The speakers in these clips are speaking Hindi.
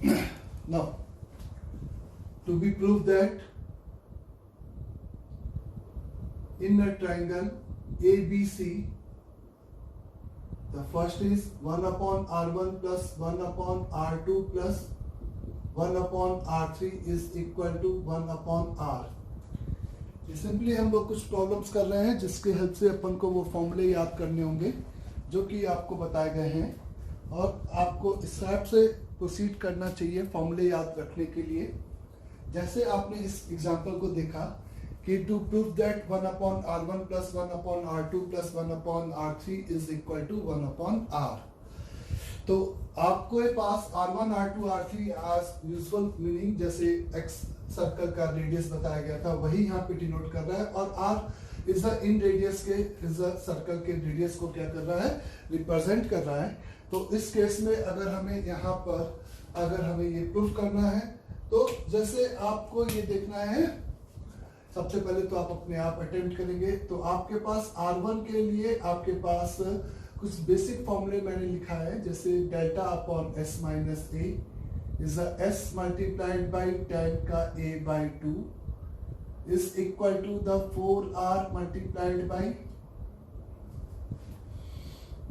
Now, to be proved that in a triangle ABC, the first is 1 upon R1 plus 1 upon R2 plus 1 upon R3 is equal to 1 upon R. ये सिंपली हम लोग कुछ प्रॉब्लम्स कर रहे हैं जिसके हेल्प से अपन को वो फॉर्मूले याद करने होंगे जो कि आपको बताए गए हैं, और आपको इस टाइप से प्रोसीड करना चाहिए फॉर्मूले याद रखने के लिए। जैसे आपने इस एग्जांपल को देखा कि to prove that 1 upon R1 plus 1 upon R2 plus 1 upon R3 is equal to 1 upon R। तो आपको ये पास R1, R2, R3 आज यूजुअल मीनिंग जैसे X सर्कल का रेडियस बताया गया था वही यहाँ पे डिनोट कर रहा है, और R is the in radius के इज द सर्कल के रेडियस को क्या कर रहा है, रिप्रेजेंट कर रहा है। तो इस केस में अगर हमें यहाँ पर अगर हमें ये प्रूफ करना है तो जैसे आपको ये देखना है, सबसे पहले तो आप अपने आप अटेम्प्ट करेंगे। तो आपके पास R1 के लिए आपके पास कुछ बेसिक फॉर्मूले मैंने लिखा है, जैसे delta upon S minus A is S multiplied by tan का A by 2 is equal to the 4R multiplied by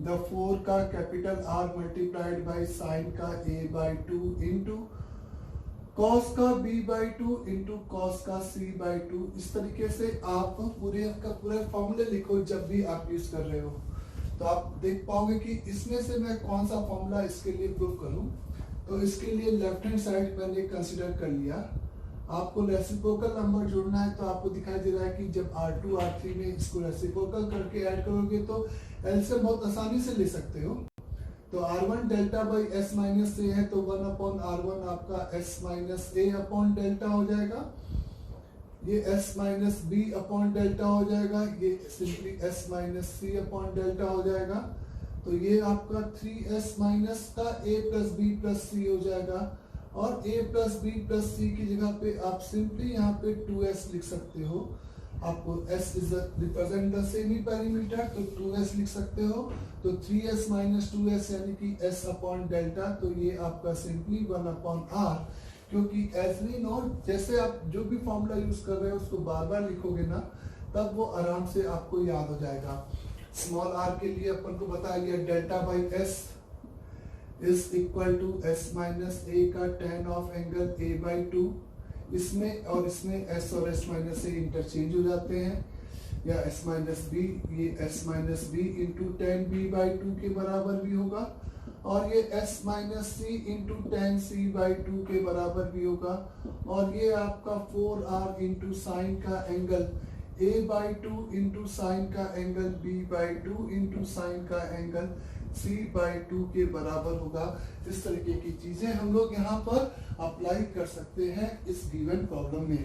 the 4 का capital R multiplied by sine का A बाई 2 इंटू कॉस का B बाई 2 इंटू कॉस का C बाई 2। इस तरीके से आप पूरे का पूरे फॉर्मूले लिखो जब भी आप यूज कर रहे हो, तो आप देख पाओगे कि इसमें से मैं कौन सा फॉर्मूला इसके लिए प्रूव करूं। तो इसके लिए लेफ्ट हैंड साइड मैंने कंसीडर कर लिया। आपको रेसिप्रोकल नंबर जोड़ना है, तो आपको दिखाई दे रहा है कि जब R2 R3 में इसको रेसिप्रोकल करके ऐड करोगे तो एलसीएम बहुत आसानी से ले सकते हो। तो R1 delta by S minus A है, तो 1 अपॉन R1 आपका S minus A upon delta हो जाएगा, ये S minus B upon delta हो जाएगा, ये simply S minus C upon delta हो जाएगा। तो ये आपका 3S माइनस का A प्लस बी प्लस सी हो जाएगा, और A plus B plus C की जगह पे आप सिंपली यहाँ पे 2S लिख सकते हो। आपको S is represent the semi parameter, तो 2S लिख सकते हो। तो 3S माइनस 2S यानी कि S अपॉन डेल्टा, तो ये आपका सिंपली 1 अपॉन R, क्योंकि एज वी नो जैसे आप जो भी फॉर्मूला यूज कर रहे हो उसको बार बार लिखोगे ना, तब वो आराम से आपको याद हो जाएगा। स्मॉल r के लिए अपन को बता दिया delta by S is equal to S minus A का tan of angle A by 2। इसमें और इसमें S और S माइनस ए इंटरचेंज हो जाते हैं, या S माइनस बी, ये S minus B into tan B by 2 के बराबर भी होगा, और ये S minus C into tan C by 2 के बराबर भी होगा, और ये आपका 4R इंटू साइन का angle A by 2 into sine का angle B by 2 into sine का एंगल C बाई 2 के बराबर होगा। इस तरीके की चीजें हम लोग यहाँ पर अप्लाई कर सकते हैं इस गिवन प्रॉब्लम में।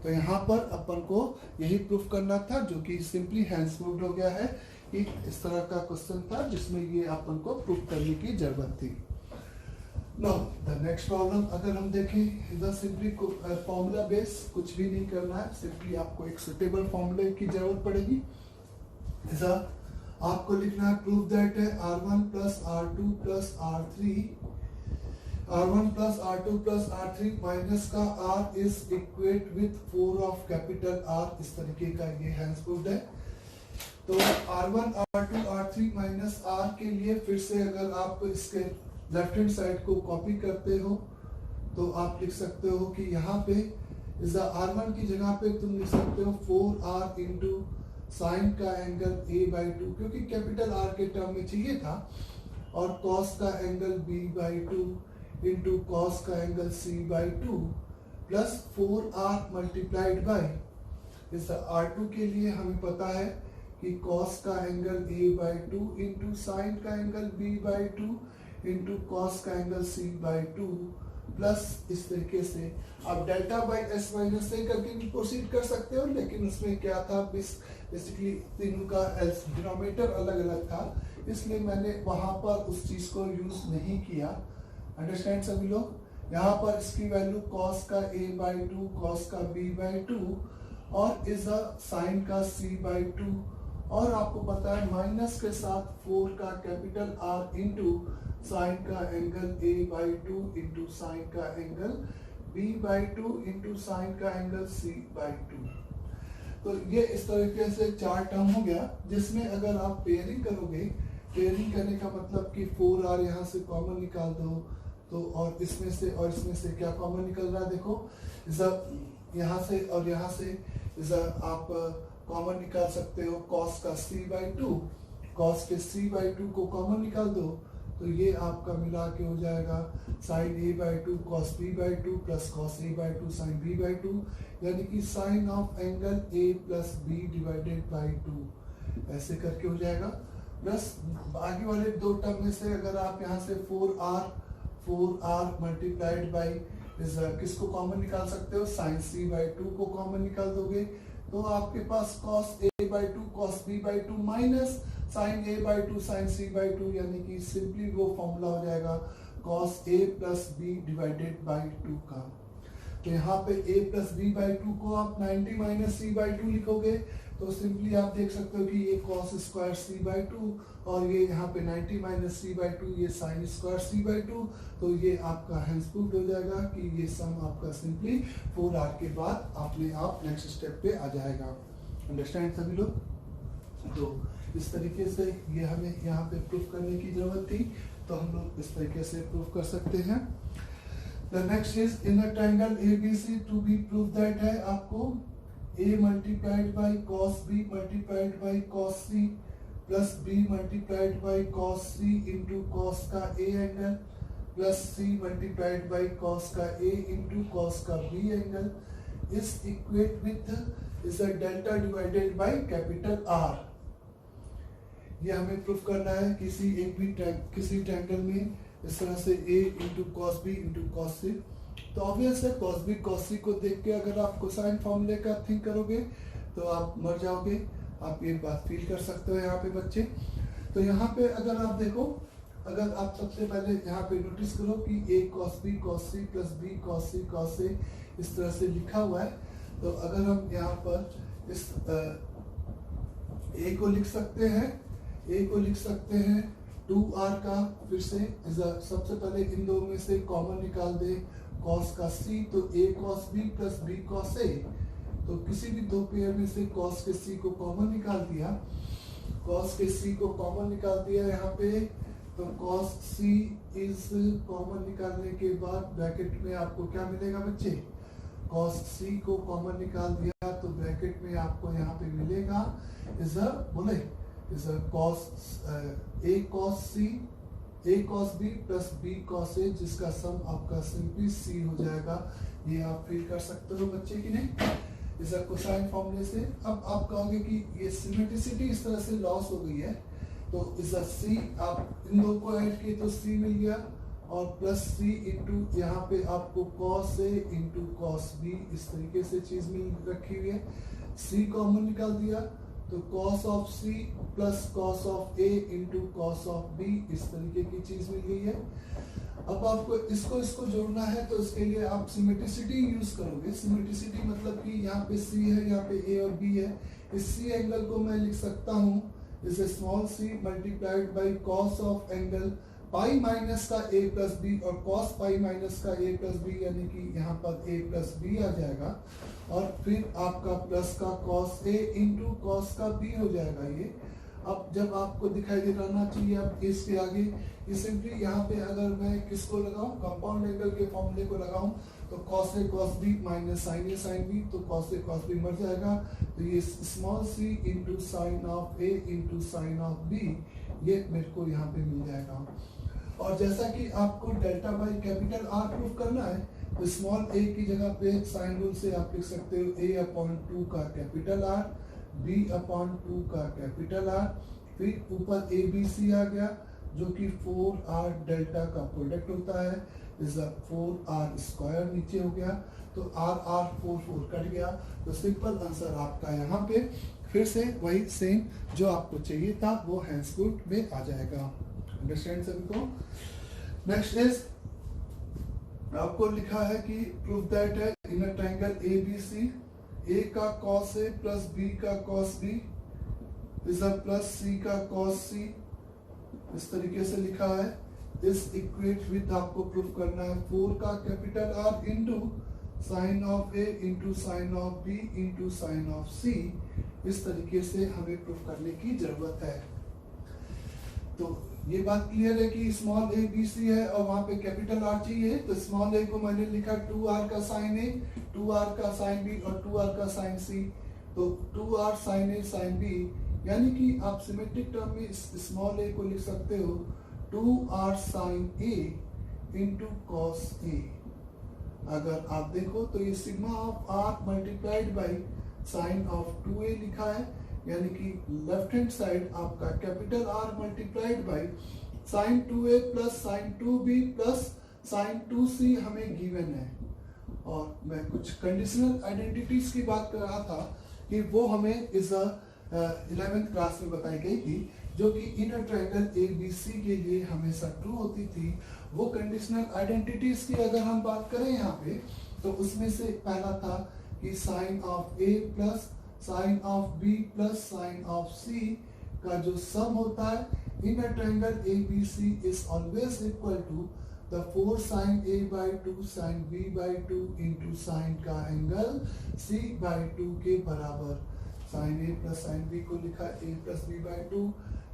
तो यहाँ पर अपन को यही प्रूफ करना था, जो कि सिंपली हैंड्स प्रूव्ड हो गया है। कि इस तरह का क्वेश्चन था जिसमें ये अपन को प्रूफ करने की जरूरत थी। नाउ द नेक्स्ट प्रॉब्लम अगर हम देखें, इधर सिंपली फॉर्मूला बेस कुछ भी नहीं करना है, सिंपली आपको एक सुटेबल फॉर्मूले की जरूरत पड़ेगी। इधर आपको लिखना है proof that R1 plus R2 plus R3 R1 plus R2 plus R3 minus का R is equate with 4 of capital R। इस तरीके का ये हैंड्स प्रूव्ड है। तो R1 R2 R3 minus R के लिए फिर से अगर आप इसके लेफ्ट हैंड साइड को कॉपी करते हो तो आप लिख सकते हो कि यहाँ पे इस R1 की जगह पे तुम लिख सकते हो 4R इंटू साइन का एंगल A बाई 2, क्योंकि कैपिटल R के टर्म में चाहिए था, और कॉस का angle B by 2 into cos का angle C by 2 plus 4R multiplied by इस R2 के लिए हमें पता है कि कॉस का angle A by 2 into sine का angle B by 2 into cos का एंगल C बाई 2 प्लस इस तरीके से आप delta by S minus A करके भी प्रोसीड कर सकते हो, लेकिन उसमें क्या था, बेसिकली तीनों का डिनोमिनेटर अलग अलग था, इसलिए मैंने वहां पर उस चीज को यूज नहीं किया। अंडरस्टैंड सभी लोग। यहाँ पर इसकी वैल्यू कॉस का A बाई 2 कॉस का B बाई 2 और इज साइन का C बाई 2 और आपको पता है माइनस के साथ 4 का कैपिटल R इंटू साइन का एंगल A/2 इंटू साइन का एंगल B/2 इंटू साइन का एंगल C/2। तो ये इस तरीके से 4 टर्म हो गया, जिसमें अगर आप पेयरिंग करोगे, पेयरिंग करने का मतलब कि 4R यहाँ से कॉमन निकाल दो, तो और इसमें से क्या कॉमन निकल रहा है, देखो यहाँ से और यहाँ से आप कॉमन निकाल सकते हो cos का C/2, cos के C/2 को कॉमन निकाल दो, तो ये आपका मिला के हो जाएगा sin A/2 cos B/2 plus cos A/2 sin B/2, यानी कि sine of angle A plus B divided by 2 ऐसे करके हो जाएगा। प्लस आगे वाले दो टर्म में से अगर आप यहाँ से 4R मल्टीप्लाइड बाई किसको कॉमन निकाल सकते हो, साइन C/2 को कॉमन निकाल दोगे, तो आपके पास cos A/2 cos B/2 minus sine A/2 sine C/2, यानी कि सिंपली वो फॉर्मूला हो जाएगा cos A plus B divided by 2 का। तो यहाँ पे A प्लस B/2 को आप 90 माइनस C/2 लिखोगे, तो सिंपली आप देख सकते हो कि ये cos स्क्वायर C/2 और ये यहाँ पे 90 माइनस C/2 ये साइन स्क्वायर C/2, तो ये आपका हैंस प्रूव्ड हो जाएगा कि ये सम आपका सिंपली 4R के बाद अपने आप नेक्स्ट स्टेप पे आ जाएगा। अंडरस्टैंड सभी लोग? तो इस तरीके से ये हमें यहाँ पे प्रूफ करने की जरूरत थी, तो हम लोग इस तरीके से प्रूफ कर सकते हैं। The next is in a triangle ABC to be proved that है आपको A multiplied by cos B multiplied by cos C plus B multiplied by cos C into cos का A angle plus C multiplied by cos का A into cos का B angle is equate with is a delta divided by capital R। ये हमें प्रूफ करना है किसी ट्रायंगल में इस तरह से A into cos B into cos C. तो ऑब्वियस है कॉस बी कॉस सी को देख के अगर आप कोसाइन फॉर्मूले का थिंक करोगे तो आप मर जाओगे। आप ये बात फील कर सकते हो यहाँ पे बच्चे। तो यहाँ पे अगर आप देखो, अगर आप सबसे पहले यहाँ पे नोटिस करो कि A cos B cos C plus B cos C cos A इस तरह से लिखा हुआ है। तो अगर हम यहाँ पर इस A को लिख सकते हैं 2R का, फिर से सबसे पहले इन दो में से कॉमन निकाल दे cos का C, तो A cos B plus B cos A। तो किसी भी दो पेयर में से cos के C को कॉमन निकाल दिया, यहाँ पे तो cos C इज कॉमन निकालने के बाद ब्रैकेट में आपको क्या मिलेगा बच्चे, cos C को कॉमन निकाल दिया तो ब्रैकेट में आपको यहाँ पे मिलेगा cos A cos C A cos B plus B cos A, जिसका सम आपका सिंपली C हो जाएगा। ये आप फील कर सकते हो बच्चे की नहीं, इस कोसाइन फॉर्मूले से। अब आप कहोगे कि ये सिमेट्रिसिटी इस तरह से लॉस हो गई है, तो इस C आप इन दो को ऐड किए तो C मिल गया और प्लस C इंटू यहाँ पे आपको cos A into cos B इस तरीके से चीज मिल रखी हुई है। C कॉमन निकाल दिया तो cos of C plus cos of A into cos of B इस तरीके की चीज मिल गई है। अब आपको इसको जोड़ना है तो इसके लिए आप सिमेट्रिसिटी यूज करोगे। सिमेट्रिसिटी मतलब कि यहाँ पे C है, यहाँ पे A और B है। इस C एंगल को मैं लिख सकता हूँ इस small c multiplied by cos of angle pi minus का A प्लस बी और cos पाई माइनस का A प्लस बी, यानी कि यहाँ पर A प्लस बी आ जाएगा और फिर आपका प्लस का cos A इंटू cos का B हो जाएगा। ये अब जब आपको दिखाई दे रहना चाहिए अब इसके आगे ये सिंपली यहाँ पे अगर मैं किसको लगाऊं, कंपाउंड एंगल के फॉर्मूले को लगाऊं तो cos A cos B minus sin A sin B, तो cos A cos B मर जाएगा। तो ये small c into sine of A into sine of B ये मेरे को यहाँ पे मिल जाएगा। और जैसा कि आपको delta by capital R proof करना है तो स्मॉल a की जगह पे साइन रूल से आप लिख सकते हो A/2 का कैपिटल R, B/2 का कैपिटल R, फिर ऊपर ABC आ गया जो कि 4R डेल्टा का प्रोडक्ट होता है, इज 4R स्क्वायर नीचे हो गया, तो R 4 कट गया। तो सिंपल आंसर आपका यहाँ पे फिर से वही सेम जो आपको चाहिए था वो हैंस प्रूफ में आ जाएगा। अंडरस्टैंड सभी को? नेक्स्ट इज आपको लिखा है कि प्रूफ दैट है in a triangle ABC A का cos A प्लस B का cos B इज प्लस सी का कॉस सी, इस तरीके से लिखा है। इस इक्वेट विद आपको प्रूफ करना है 4 का capital R into sine of A into sine of B into sine of C. इस तरीके से हमें प्रूफ करने की जरूरत है। तो ये बात क्लियर है कि स्मॉल ए बी सी है और वहां पे कैपिटल आर चाहिए, तो स्मॉल ए को मैंने लिखा 2r का साइन ए, 2r का साइन बी और 2r का साइन सी। तो 2r साइन ए साइन बी, यानी कि आप सिमेट्रिक टर्म में स्मॉल ए को लिख सकते हो 2r sign A into cos A. अगर आप देखो तो ये sigma of r multiplied by sign of 2a लिखा है, यानी कि लेफ्ट हैंड साइड आपका capital R multiplied by sign 2a plus sign 2b plus sign 2c हमें गिवन है। और मैं कुछ कंडीशनल आइडेंटिटीज की बात कर रहा था कि वो हमें इस 11th क्लास में बताई गई थी, जो कि इनर ट्रायंगल ABC के लिए हमेशा ट्रू होती थी। वो कंडीशनल आइडेंटिटीज की अगर हम बात करें यहाँ पे, तो उसमें से पहला था कि sine of A plus sine of B plus sine of C का जो सम होता है in a triangle ABC is always equal to the 4 sine A by 2 sine B by 2 into sine का एंगल C by 2 के बराबर। Sine A plus sine B को लिखा A प्लस B by 2,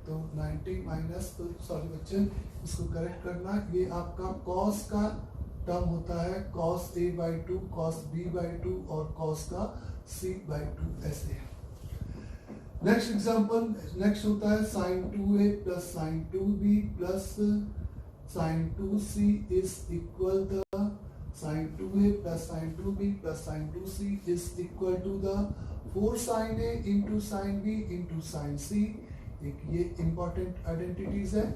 तो 90 माइनस, तो सॉरी बच्चे इसको करेक्ट करना, ये आपका कॉस का टर्म होता है, cos A by 2, cos B by 2 और cos का C by 2 ऐसे है। नेक्स्ट एग्जांपल, नेक्स्ट होता है sin 2A plus sin 2B plus sin 2C is equal the sin 2A plus sin 2B plus sin 2C is equal to the 4 sin A into sin B into sin C। एक ये इंपॉर्टेंट आइडेंटिटीज है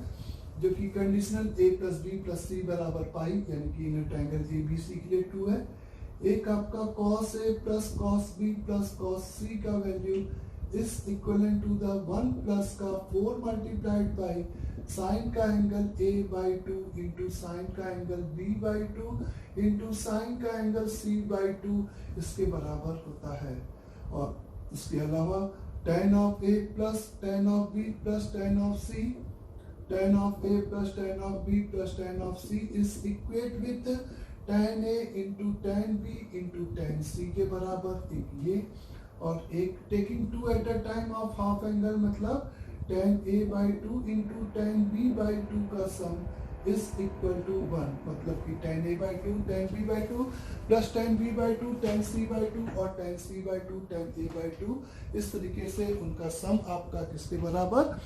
जो कि conditional A plus B plus C बराबर पाई, यानी कि इनर ट्रायंगल ABC के लिए ट्रू है। एक आपका cos A plus cos B plus cos C का value is equivalent to the 1 plus का 4 मल्टीप्लाइड बाई साइन का angle A by 2 into sine का angle B by 2 into sine का एंगल C बाई 2 इसके बराबर होता है। और इसके अलावा tan of A plus tan of B plus tan of C, tan of A plus tan of B plus tan of C is equate with tan A into tan B into tan C के बराबर। एक ये और एक taking 2 at a time of half angle, मतलब tan A by 2 into tan B by 2 का सम is equal to 1, मतलब कि tan A by 2 tan B by 2 plus tan B by 2 tan C by 2 और tan C by 2 tan A by 2, इस तरीके से उनका सम आपका किसके बराबर,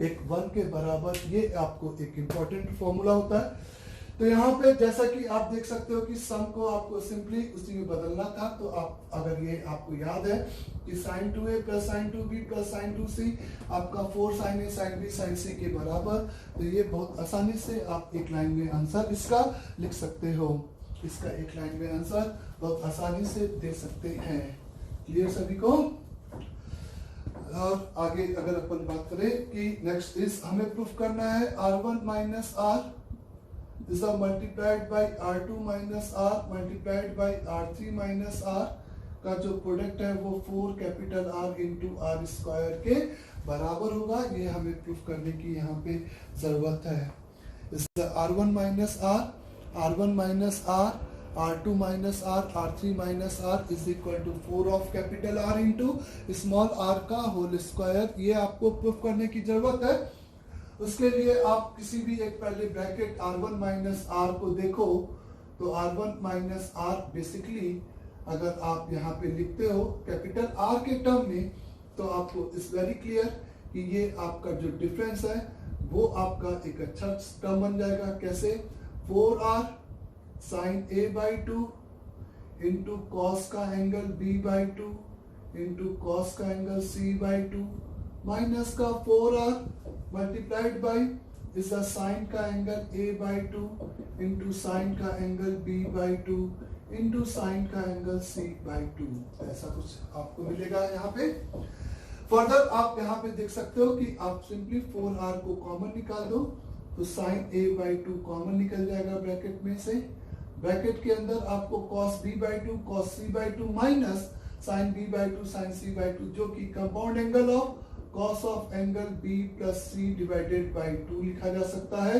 एक 1 के बराबर। ये आपको एक इंपॉर्टेंट फॉर्मूला होता है। तो यहाँ पे जैसा कि आप देख सकते हो कि सम को आपको सिंपली उसी में बदलना था, तो आप अगर ये आपको याद है कि sin 2A plus sin 2B plus sin 2C आपका 4 sin A sin B sin C के बराबर, तो ये बहुत आसानी से आप एक लाइन में आंसर इसका लिख सकते हो। इसका एक लाइन में आंसर बहुत आसानी से दे सकते हैं। क्लियर सभी को? और आगे अगर अपन बात करें कि नेक्स्ट इज हमें प्रूफ करना है R1 minus R is multiplied by R2 minus R multiplied by R3 minus R का जो प्रोडक्ट है वो 4 capital R into R square के बराबर होगा। ये हमें प्रूफ करने की यहाँ पे जरूरत है। इस R1 minus R, R1 minus R, R2 minus R, R3 minus R is equal to 4 of capital R into small r का होल स्क्वायर। ये आपको प्रूफ करने की जरूरत है। उसके लिए आप किसी भी एक पहले ब्रैकेट R1 माइनस R को देखो, तो R1 माइनस R बेसिकली अगर आप यहाँ पे लिखते हो कैपिटल R के टर्म में, तो आपको इट्स वेरी क्लियर कि ये आपका जो डिफरेंस है वो आपका एक अच्छा टर्म बन जाएगा। कैसे? 4R sine A by 2 into cos का angle B by 2 into cos का एंगल C बाई 2 माइनस का 4R multiplied by is the sine का angle A by 2 into sine का angle B by 2 into sine का एंगल C बाई 2। ऐसा कुछ आपको मिलेगा यहाँ पे। फर्दर आप यहाँ पे देख सकते हो कि आप सिंपली 4R को कॉमन निकाल दो, तो साइन A बाई 2 कॉमन निकल जाएगा ब्रैकेट में से। ब्रैकेट के अंदर आपको cos B by 2 cos C by 2 minus sine B by 2 sine C by 2, जो कि compound angle of cos of angle B plus C divided by 2 लिखा जा सकता है।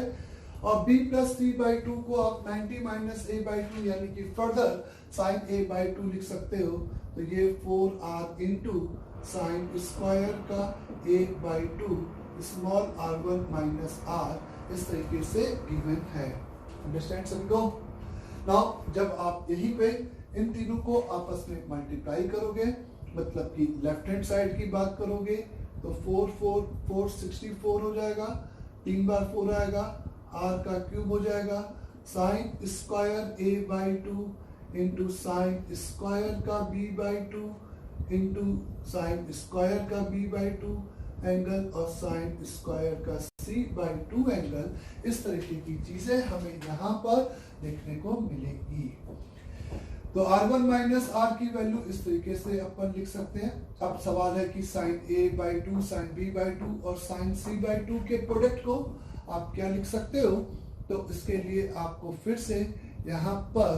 और b प्लस सी बाई 2 को आप 90 माइनस ए बाई 2 यानी कि फर्दर साइन ए बाई 2 लिख सकते हो। तो ये 4r इंटू साइन स्क्वायर का a by 2 small r1 minus r इस तरीके से गिवन है। अंडरस्टैंड सभी को? नाउ जब आप यहीं पे इन तीनों को आपस में मल्टीप्लाई करोगे, मतलब कि लेफ्ट हैंड साइड की बात करोगे, तो 464 हो जाएगा, 3 बार 4 आएगा, r का क्यूब हो जाएगा, sign square a by 2 into sine square का b by 2 into sine square का b बाई 2 एंगल और साइन स्क्वायर का c बाई 2 एंगल। इस तरीके की चीजें हमें यहाँ पर देखने को मिलेगी। तो r1 माइनस r की वैल्यू इस तरीके से अपन लिख सकते हैं। अब सवाल है कि sine a by 2, sine b by 2 और साइन c बाई 2 के प्रोडक्ट को आप क्या लिख सकते हो? तो इसके लिए आपको फिर से यहाँ पर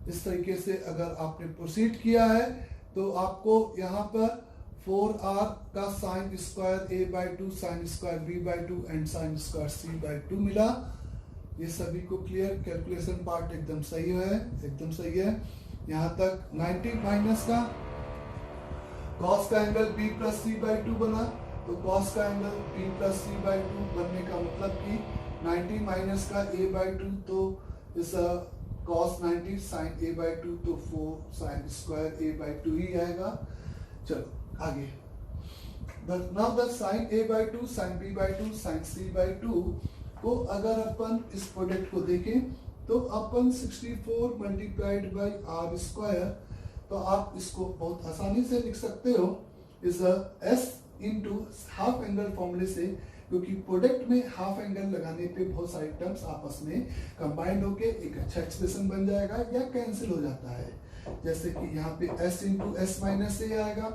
इस तरीके से अगर आपने प्रोसीड किया है तो आपको यहाँ पर 4r का sign square a by 2, sign square b by 2 and sine square c by 2 मिला। ये सभी को क्लियर? कैलकुलेशन पार्ट एकदम सही है, एकदम सही है। यहाँ तक 90 माइनस का कॉस का angle b plus C by 2 बना, तो कॉस का angle b plus C by 2 बनने का मतलब कि 90 माइनस का a बाई 2, तो इस कॉस 90 साइन a बाई 2, तो 4 साइन स्क्वायर a बाई 2 ही आएगा। चलो आगे। Now the sine a by 2, sine b by 2, sine c by 2 को अगर अपन इस प्रोडक्ट को देखें तो अपन 64 मल्टीप्लाइड बाई आर स्क्वायर, तो आप इसको बहुत आसानी से लिख सकते हो इस एस इंटू हाफ एंगल फॉर्मूले से, क्योंकि प्रोडक्ट में हाफ एंगल लगाने पे बहुत सारे टर्म्स आपस में कंबाइंड होके एक अच्छा एक्सप्रेशन बन जाएगा या कैंसिल हो जाता है। जैसे कि यहाँ पे s into S minus A आएगा,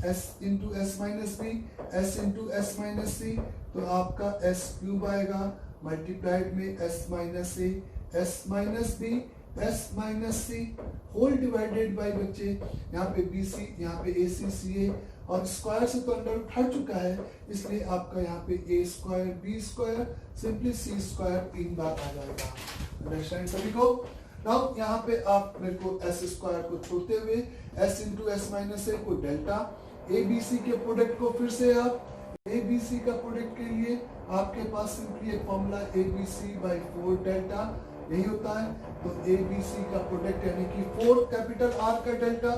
s into S minus B, s into S minus C, तो आपका s क्यूब आएगा मल्टीप्लाइड में s minus A, s minus B, s minus C whole divided by बच्चे यहाँ पे बी सी, यहाँ पे ए सी सी ए, और स्क्वायर से तो अंडर हट चुका है, इसलिए आपका यहाँ पे ए स्क्वायर बी स्क्वायर सिंपली सी स्क्वायर 3 बार आ जाएगा। अंडरस्टैंड सभी को? नाउ यहाँ पे आप मेरे को एस स्क्वायर को छोड़ते हुए एस इंटू एस माइनस ए को डेल्टा, ए बी सी के प्रोडक्ट को फिर से आप ए बी सी का प्रोडक्ट के लिए आपके पास सिंपली एक formula A B C by 4 delta यही होता है। तो ए बी सी का प्रोडक्ट यानी कि 4 कैपिटल आर का डेल्टा,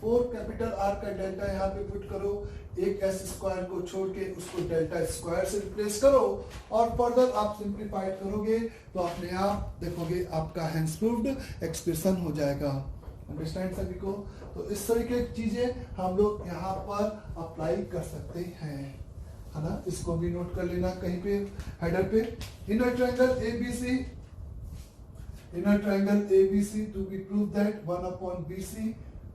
4 कैपिटल आर का डेल्टा यहाँ पे पुट करो, एक एस स्क्वायर को छोड़ के उसको डेल्टा स्क्वायर से रिप्लेस करो और फर्दर आप सिंप्लीफाइड करोगे तो अपने आप देखोगे आपका हैंस प्रूव्ड एक्सप्रेशन हो जाएगा। अंडरस्टैंड सभी को? तो इस तरीके की चीजें हम लोग यहाँ पर अप्लाई कर सकते हैं, है ना? इसको भी नोट कर लेना कहीं पे हेडर पे। Inner triangle ABC, inner triangle ABC to be proved that 1 upon BC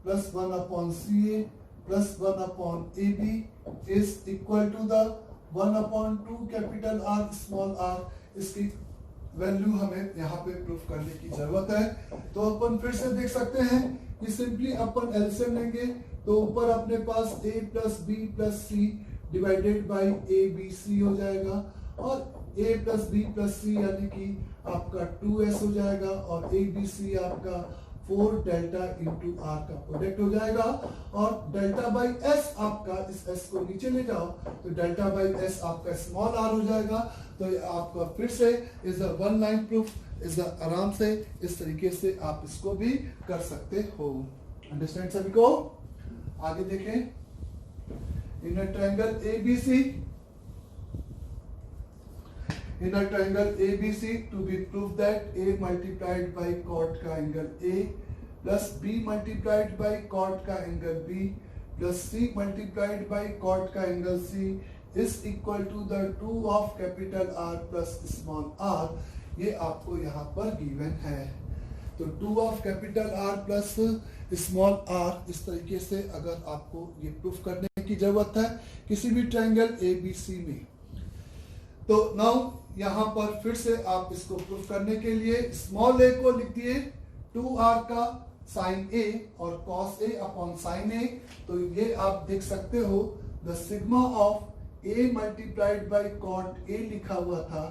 plus 1 upon CA plus 1 upon AB is equal to the 1 upon 2 capital R small r। इसकी वैल्यू हमें यहाँ पे प्रूफ करने की जरूरत है। तो अपन फिर से देख सकते हैं कि सिंपली अपन एलसीएम लेंगे तो ऊपर अपने पास a plus B plus C divided by A B C हो जाएगा, और a plus B plus C यानी कि आपका 2s हो जाएगा, और ए बी सी आपका 4 डेल्टा इंटू आर का प्रोडक्ट हो जाएगा, और डेल्टा बाई एस आपका इस s को नीचे ले जाओ तो डेल्टा बाई एस आपका स्मॉल r हो जाएगा। तो आपका फिर से is a one line proof, is आराम से इस तरीके से आप इसको भी कर सकते हो। अंडरस्टैंड सभी को? आगे देखें। Inner triangle ABC, inner triangle ABC to be proved that A multiplied by cot का angle A plus B multiplied by cot का angle B plus C multiplied by cot का angle C is equal to the 2 of capital R plus small r। ये आपको यहाँ पर given है। तो 2 of capital R plus small r इस तरीके से अगर आपको ये प्रूफ करने की जरूरत है किसी भी ट्रायंगल ABC में, तो नाउ यहाँ पर फिर से आप इसको प्रूफ करने के लिए स्मॉल a को लिख दिए 2r का साइन a और cos a upon sine a। तो ये आप देख सकते हो the sigma of a multiplied by cot a लिखा हुआ था,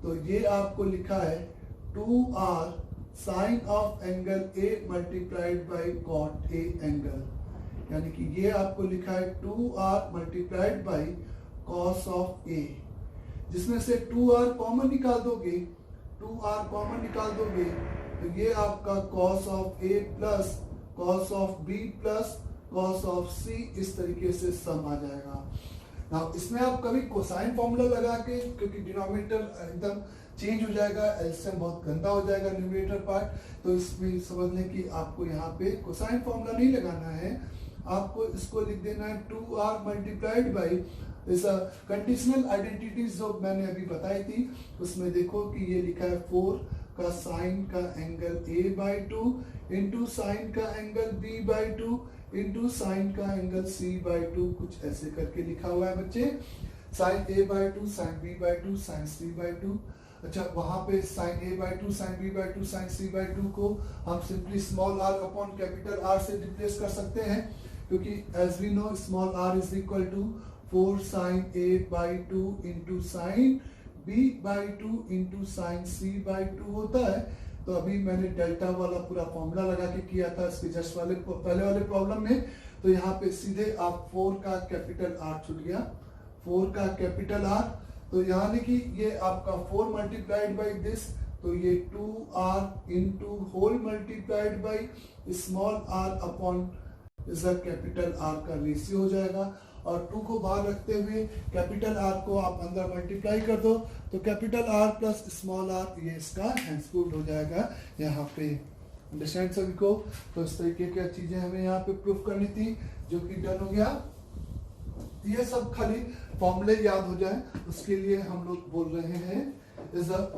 तो ये आपको लिखा है 2r sine of angle a multiplied by cot a angle, यानी कि ये आपको लिखा है 2r multiplied by cos of a, जिसमें से 2r कॉमन निकाल दोगे, 2r कॉमन निकाल दोगे तो ये आपका cos of a plus cos of b plus cos of c इस तरीके से सम आ जाएगा। ना इसमें आप कभी कोसाइन फॉर्मूला लगा के, क्योंकि डिनोमिनेटर एकदम चेंज हो जाएगा, एलसीएम बहुत गंदा हो जाएगा न्यूमरेटर पार्ट, तो इसमें समझ लें कि आपको यहाँ पे कोसाइन फॉर्मूला नहीं लगाना है, आपको इसको लिख देना है 2r मल्टीप्लाइड बाई इस कंडीशनल आइडेंटिटीज जो मैंने अभी बताई थी, उसमें देखो कि ये लिखा है 4 का साइन का angle a by 2 into sine का angle b by 2 into sine का एंगल c बाई 2, कुछ ऐसे करके लिखा हुआ है बच्चे, sine a by 2 sine b by 2 sine c by 2। अच्छा, वहां पे sine a by 2 sine b by 2 sine c by 2 को हम simply small r upon capital R से रिप्लेस कर सकते हैं, क्योंकि as we know small r is equal to 4 sine a by 2 into sine b by 2 into sine c by 2 होता है। तो अभी मैंने डेल्टा वाला पूरा फॉर्मूला लगा के किया था इसके जस्ट वाले पहले वाले प्रॉब्लम में, तो यहाँ पे सीधे आप 4 का कैपिटल R छूट गया, 4 का कैपिटल R, तो यानी कि ये आपका 4 मल्टीप्लाइड बाई दिस, तो ये 2r into whole multiplied by small r upon इस कैपिटल R का रेशियो हो जाएगा, और 2 को बाहर रखते हुए कैपिटल R को आप अंदर मल्टीप्लाई कर दो, तो capital R plus small r ये इसका हैंसफुल हो जाएगा यहाँ पे। अंडरस्टैंड सभी को? तो इस तरीके की चीजें हमें यहाँ पे प्रूफ करनी थी, जो कि डन हो गया। ये सब खाली फॉर्मूले याद हो जाए उसके लिए हम लोग बोल रहे हैं,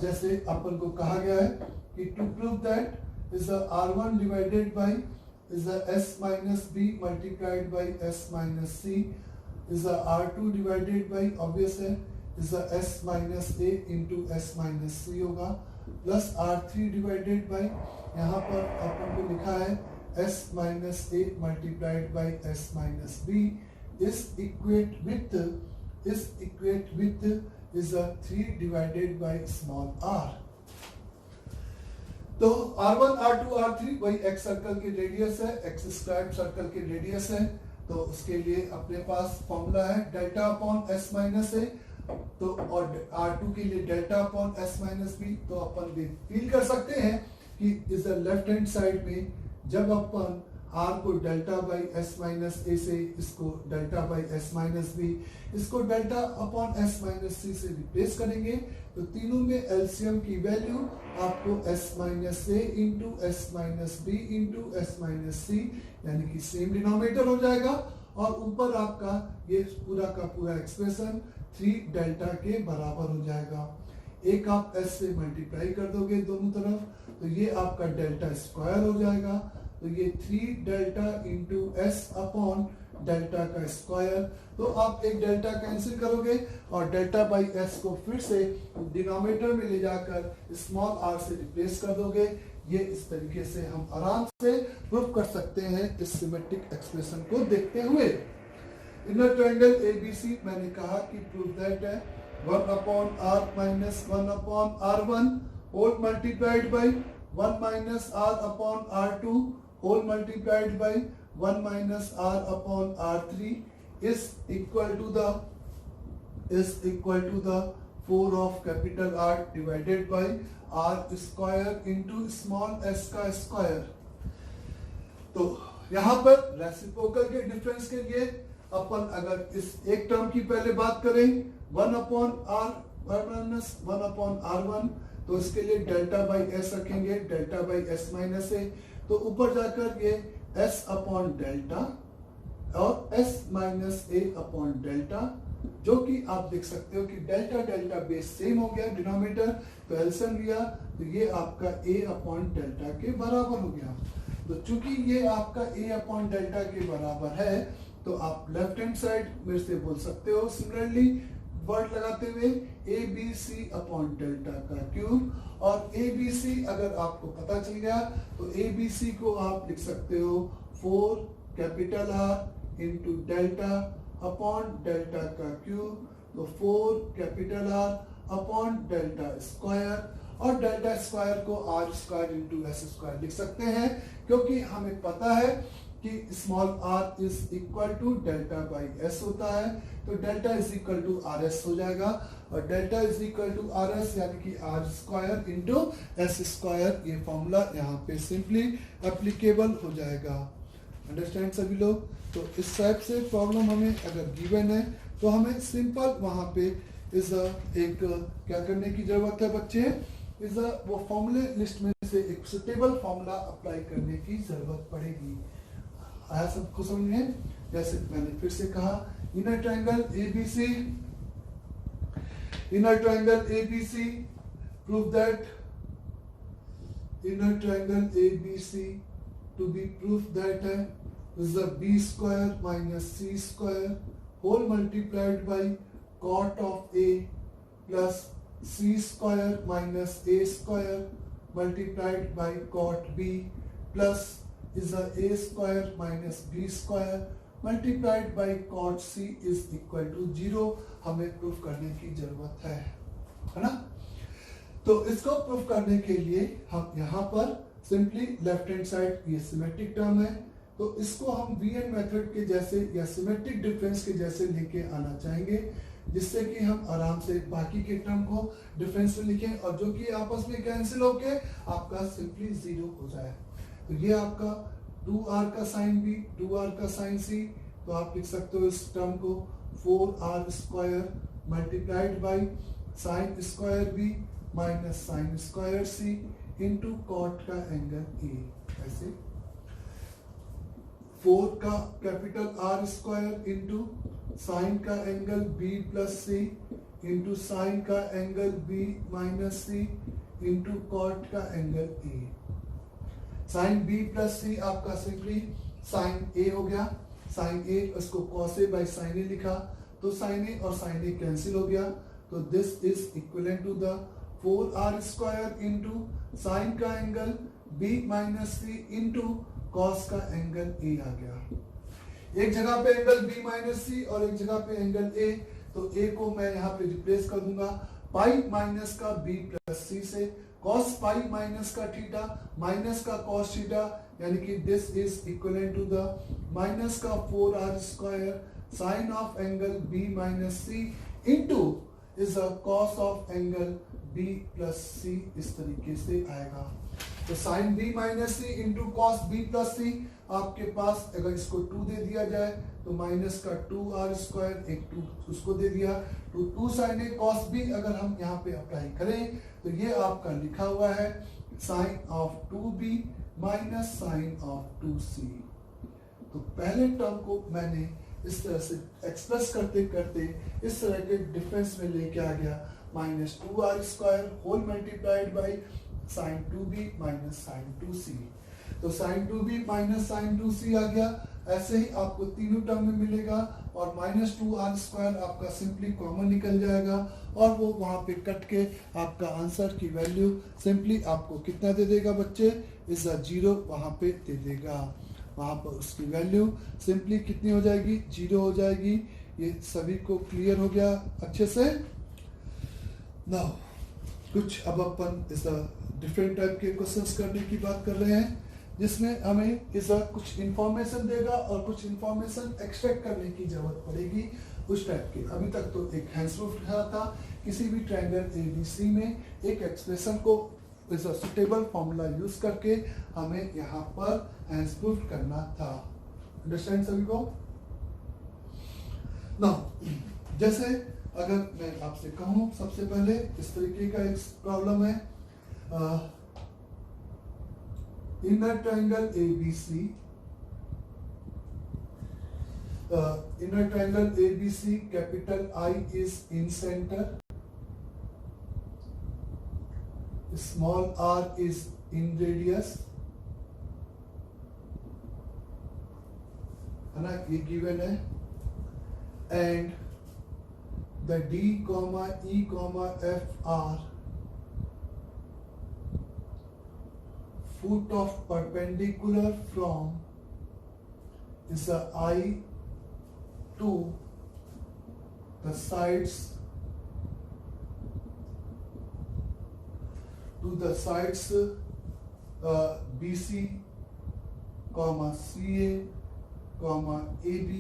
जैसे अपन को कहा गया है कि to prove that is r1 divided by is s minus b multiplied by s minus c is r2 divided by obvious है is s minus a into s minus c होगा, प्लस r3 divided by यहाँ पर अपन को लिखा है s minus a multiplied by s minus b is equate with is 3 divided by small r। तो R1, R2, R3 वही x सर्कल की रेडियस है, x स्क्वायर सर्कल की रेडियस है, तो उसके लिए अपने पास फॉर्मूला है delta upon s minus a, तो और R2 के लिए delta upon s minus b, तो अपन फील कर सकते हैं कि इस लेफ्ट हैंड साइड में जब अपन r को delta by s minus a से, इसको delta by s minus b, इसको delta upon s minus c से रिप्लेस करेंगे, तो तीनों में एलसीएम की वैल्यू आपको s minus a into S minus B into S minus c, यानी कि सेम डिनोमिनेटर हो जाएगा, और ऊपर आपका ये पूरा का पूरा एक्सप्रेशन 3 डेल्टा के बराबर हो जाएगा। एक आप s से मल्टीप्लाई कर दोगे दोनों तरफ, तो ये आपका डेल्टा स्क्वायर हो जाएगा, तो ये 3 delta into S upon delta का स्क्वायर, तो आप एक डेल्टा कैंसिल करोगे और डेल्टा बाई एस को फिर से डिनोमिनेटर में ले जाकर स्मॉल r से रिप्लेस कर दोगे। ये इस तरीके से हम आराम से प्रूफ कर सकते हैं इस सिमेट्रिक एक्सप्रेशन को देखते हुए। इनर ट्रायंगल ABC मैंने कहा कि प्रूफ दैट है 1 upon r minus 1 upon r1 whole multiplied by 1 minus r upon r2 whole multiplied by 1 minus r upon r3 is equal to the 4 of capital R divided by r square into small s का स्क्वायर। तो यहाँ पर रेसिप्रोकल के डिफरेंस के लिए अपन अगर इस एक टर्म की पहले बात करें 1 upon r minus 1 upon r1, तो इसके लिए डेल्टा बाई एस रखेंगे, डेल्टा बाई एस माइनस ए, तो ऊपर जाकर ये s अपॉन डेल्टा और s minus a upon delta, जो कि आप देख सकते हो कि डेल्टा डेल्टा बेस सेम हो गया डिनोमिनेटर, तो एलसीएम लिया तो ये आपका a अपॉन डेल्टा के बराबर हो गया। तो चूंकि ये आपका a अपॉन डेल्टा के बराबर है, तो आप लेफ्ट हैंड साइड मेरे से बोल सकते हो सिमिलरली वर्ड लगाते हुए ABC अपॉन डेल्टा का क्यूब, और ABC अगर आपको पता चल गया तो ABC को आप लिख सकते हो 4 capital R into delta upon delta का क्यूब, तो 4 capital R upon delta square, और डेल्टा स्क्वायर को r square into s square लिख सकते हैं, क्योंकि हमें पता है कि small r is equal to delta by s होता है, तो delta is equal to r s हो जाएगा, और delta is equal to r s यानी कि r square into s square, ये फॉर्मूला यहाँ पे सिंपली एप्लीकेबल हो जाएगा। अंडरस्टैंड सभी लोग? तो इस टाइप से प्रॉब्लम हमें अगर गिवन है तो हमें सिंपल वहां पे इस एक क्या करने की जरूरत है बच्चे, इस वो फॉर्मूले लिस्ट में से एक सुटेबल फॉर्मूला अप्लाई करने की जरूरत पड़ेगी। आया सबको समझ में? जैसे मैंने फिर से कहा, inner triangle ABC, inner triangle ABC, prove that inner triangle ABC to be proof that is the b square minus c square whole multiplied by cot of A plus c square minus A square multiplied by cot B plus is the A square minus B square multiplied by cot C is equal to 0 हमें प्रूफ करने की जरूरत है ना? तो इसको प्रूफ करने के लिए हम यहाँ पर सिंपली लेफ्ट हैंड साइड ये सिमेट्रिक टर्म है, तो इसको हम वीएन मेथड के जैसे या सिमेट्रिक डिफरेंस के जैसे लेके आना चाहेंगे, जिससे कि हम आराम से बाकी के टर्म को डिफरेंस में लिखें और जो कि आपस में कैंसिल होके आपका सिंपली 0 हो जाए। तो ये आपका 2r का साइन b, 2r का साइन c, तो आप लिख सकते हो इस टर्म को 4r square multiplied by sine square b minus sine square c into cot का एंगल ए, ऐसे 4 का capital R square into sine का angle B plus c into sine का एंगल बी माइनस सी इंटू कॉट का angle a. Sine b plus c आपका सिंपली साइन ए हो गया, साइन ए उसको cos a by sine a लिखा, तो साइन ए और साइन ए कैंसिल हो गया, तो this is equivalent to the 4r square into sine का एंगल b माइनस सी इंटू कॉस का एंगल a आ गया। एक जगह पे एंगल b माइनस सी और एक जगह पे एंगल a, तो a को मैं यहाँ पे रिप्लेस कर दूंगा पाई माइनस का b प्लस सी से, कॉस पाई माइनस का थीटा माइनस का कॉस थीटा, यानी कि this is equivalent to the minus का 4r square sine of angle b minus C into is a cos of angle b plus c, इस तरीके से आएगा। तो साइन b माइनस सी into cos b plus c, आपके पास अगर इसको 2 दे दिया जाए तो माइनस का 2r स्क्वायर, एक 2 उसको दे दिया, तो 2 साइन ए कॉस b अगर हम यहाँ पे अप्लाई करें तो ये आपका लिखा हुआ है sine of 2b minus sine of 2c। तो पहले टर्म को मैंने इस तरह से एक्सप्रेस करते करते इस तरह के डिफरेंस में लेके आ गया, minus 2r square whole multiplied by sine 2b minus sine 2c, तो sign 2b minus sine 2c आ गया। ऐसे ही आपको तीनों टर्म में मिलेगा और माइनस 2r स्क्वायर आपका सिंपली कॉमन निकल जाएगा और वो वहां पे कट के आपका आंसर की वैल्यू सिंपली आपको कितना दे देगा बच्चे, इज अ 0 वहां पे दे देगा। वहां पर उसकी वैल्यू सिंपली कितनी हो जाएगी, 0 हो जाएगी। ये सभी को क्लियर हो गया अच्छे से? नाउ कुछ अब अपन इस डिफरेंट टाइप के क्वेश्चंस करने की बात कर रहे हैं, जिसमें हमें इस कुछ इंफॉर्मेशन देगा और कुछ इंफॉर्मेशन एक्सट्रैक्ट करने की जरूरत पड़ेगी उस टाइप के। अभी तक तो एक हैंड्स प्रूफ रहा था, किसी भी ट्रायंगल एबीसी में एक एक्सप्रेशन को इस सुटेबल फॉर्मूला यूज करके हमें यहाँ पर हैंड्स प्रूफ करना था। अंडरस्टैंड सभी को? नाउ जैसे अगर मैं आपसे कहूं, सबसे पहले इस तरीके का एक प्रॉब्लम है, inner triangle ABC, inner triangle ABC capital I is in centre, small r is in radius, है ना, ये गिवन है, and the d comma e comma f are foot of perpendicular from is the I to the sides BC, CA, AB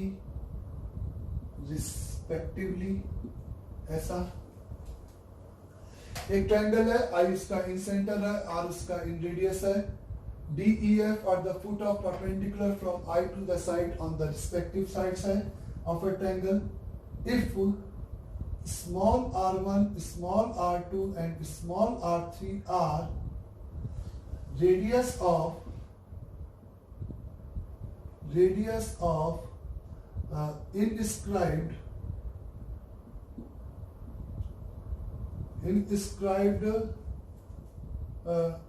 respectively. ऐसा एक ट्रायंगल है, I इसका इन सेंटर है, R इसका इन रेडियस है। DEF are the foot of perpendicular from I to the side on the respective sides है of a triangle. If small r1, small r2 and small r3 are radius of inscribed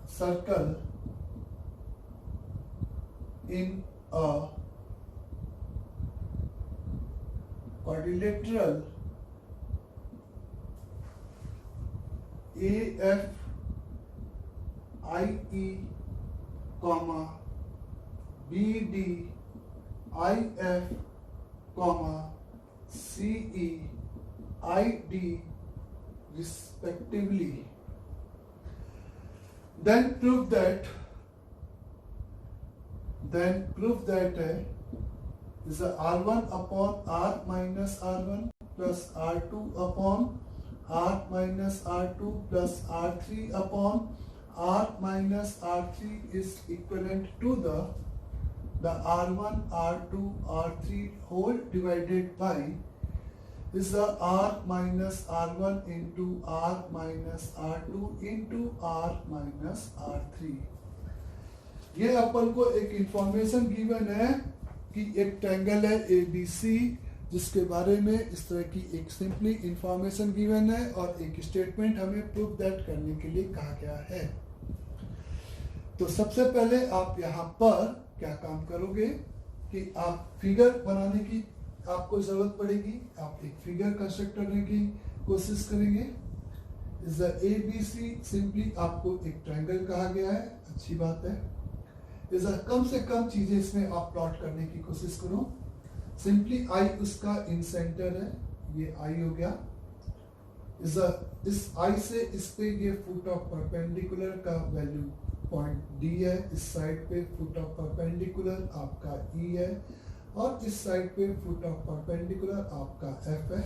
circle in a quadrilateral AFIE, BDIF, CEID respectively, then prove that is a R1 upon R minus R1 plus R2 upon R minus R2 plus R3 upon R minus R3 is equivalent to the R1, R2, R3 whole divided by is the R minus R1 into R minus R2 into R minus R3। ये अपन को एक इंफॉर्मेशन गिवन है कि एक ट्रायंगल है ABC जिसके बारे में इस तरह की एक सिंपली इंफॉर्मेशन गिवन है और एक स्टेटमेंट हमें प्रूव दैट करने के लिए कहा गया है। तो सबसे पहले आप यहाँ पर क्या काम करोगे कि आप फिगर बनाने की आपको जरूरत पड़ेगी। आप एक फिगर कंस्ट्रक्ट करने की कोशिश करेंगे। इज द ABC सिंपली आपको एक ट्रायंगल कहा गया है, अच्छी बात है। इज कम से कम चीजें इसमें आप प्लॉट करने की कोशिश करो। सिंपली I उसका इन सेंटर है, ये I हो गया। इस I से इस पे ये फुट ऑफ परपेंडिकुलर का वैल्यू पॉइंट D है, इस साइड पे फुट ऑफ परपेंडिकुलर आपका E है और इस साइड पे फुट ऑफ परपेंडिकुलर आपका F है।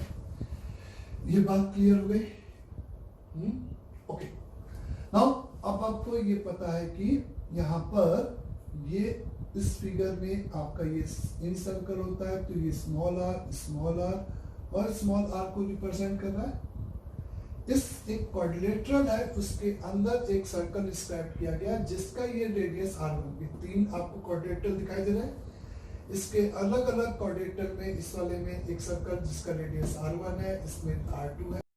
ये बात क्लियर हो गई? ओके। नाउ अब आपको ये पता है कि यहाँ पर ये इस फिगर में आपका ये इन सर्कल होता है, तो ये स्मॉल r और स्मॉल r को रिप्रेजेंट कर रहा है। इस एक क्वाड्रिलेटरल है, उसके अंदर एक सर्कल डिस्क्राइब किया गया जिसका ये रेडियस r1 है। तीन आपको क्वाड्रिलेटरल दिखाई दे रहा है। इसके अलग अलग क्वाड्रिलेटरल में इस वाले में एक सर्कल जिसका रेडियस r1 है, इसमें r2 है।